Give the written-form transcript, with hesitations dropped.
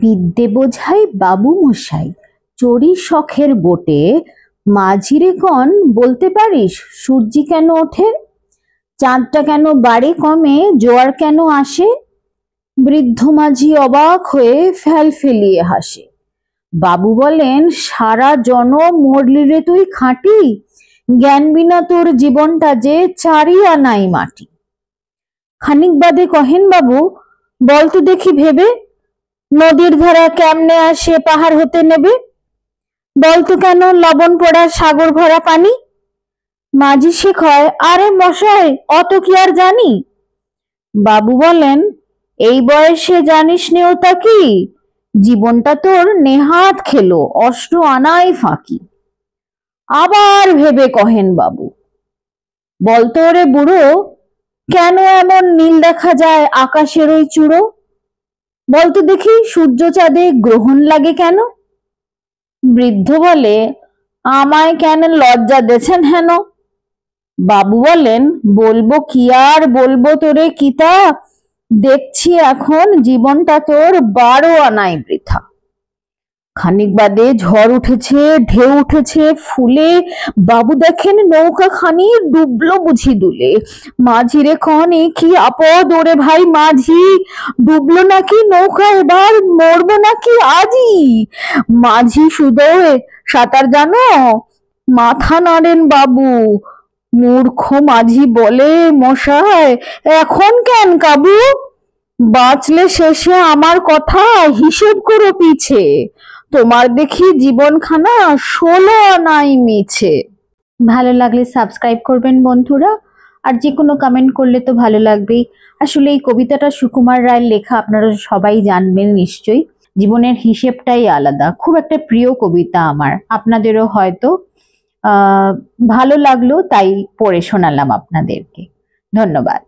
বিদ্যে বোঝাই বাবু মশাই, চড়ি শখের বোটে, মাঝিরে কন বলতে পারিস সূর্যি কেন ওঠে? চাঁদটা কেন বাড়ে কমে, জোয়ার কেন আসে? বৃদ্ধ মাঝি অবাক হয়ে ফেল ফেলিয়ে হাসে। বাবু বলেন, সারা জনম মরলি রে তুই খাঁটি, জ্ঞান বিনা তোর জীবনটা যে চারি আনাই মাটি। খানিক বাদে কহেন বাবু, বলতো দেখি ভেবে, নদীর ধারা কেমনে আসে পাহাড় হতে নেবে? বলতো কেন লবণ পোড়া সাগর ভরা পানি? মাঝি শেখ হয়, আরে মশাই অত কি আর জানি। বাবু বলেন, এই বয়সে জানিস নে ওটা কি, জীবনটা তোর নেহাত খেলো অষ্ট আনাই ফাঁকি। আবার ভেবে কহেন বাবু, বলতো ওরে বুড়ো, কেন এমন নীল দেখা যায় আকাশের ওই চূড়ো? বলতো দেখি সূর্য চাঁদে গ্রহণ লাগে কেন? বৃদ্ধ বলে, আমায় কেন লজ্জা দেছেন হেন? বাবু বলেন, বলবো কি আর বলবো তোরে কিতা, দেখছি এখন জীবনটা তোর 12 আনাই বৃথা। খানিক বাদে ঝড় উঠেছে, ঢেউ উঠেছে ফুলে, বাবু দেখেন নৌকা খানি ডুবলো বুঝি দুলে। মাঝিরে কনে, কি আপদ ওরে ভাই মাঝি, ডুবলো নাকি নৌকা এবার, মরবো নাকি আজই? মাঝি সুদোয়, সাঁতার জানো? মাথা নাড়েন বাবু। মূর্খ মাঝি বলে, মশাই এখন কেন কাবু? বাঁচলে শেষে আমার কথা হিসেব করো পিছে, তোমার দেখি জীবনখানা 16 আনাই মিছে। ভালো লাগলে সাবস্ক্রাইব করবেন বন্ধুরা, আর যে কোনো কমেন্ট করলে তো ভালো লাগবেই। আসলে এই কবিতাটা সুকুমার রায়ের লেখা, আপনারা সবাই জানবেন নিশ্চয়ই। জীবনের হিসেবটাই আলাদা, খুব একটা প্রিয় কবিতা আমার, আপনাদেরও হয়তো ভালো লাগলো তাই পড়ে শোনালাম আপনাদেরকে। ধন্যবাদ।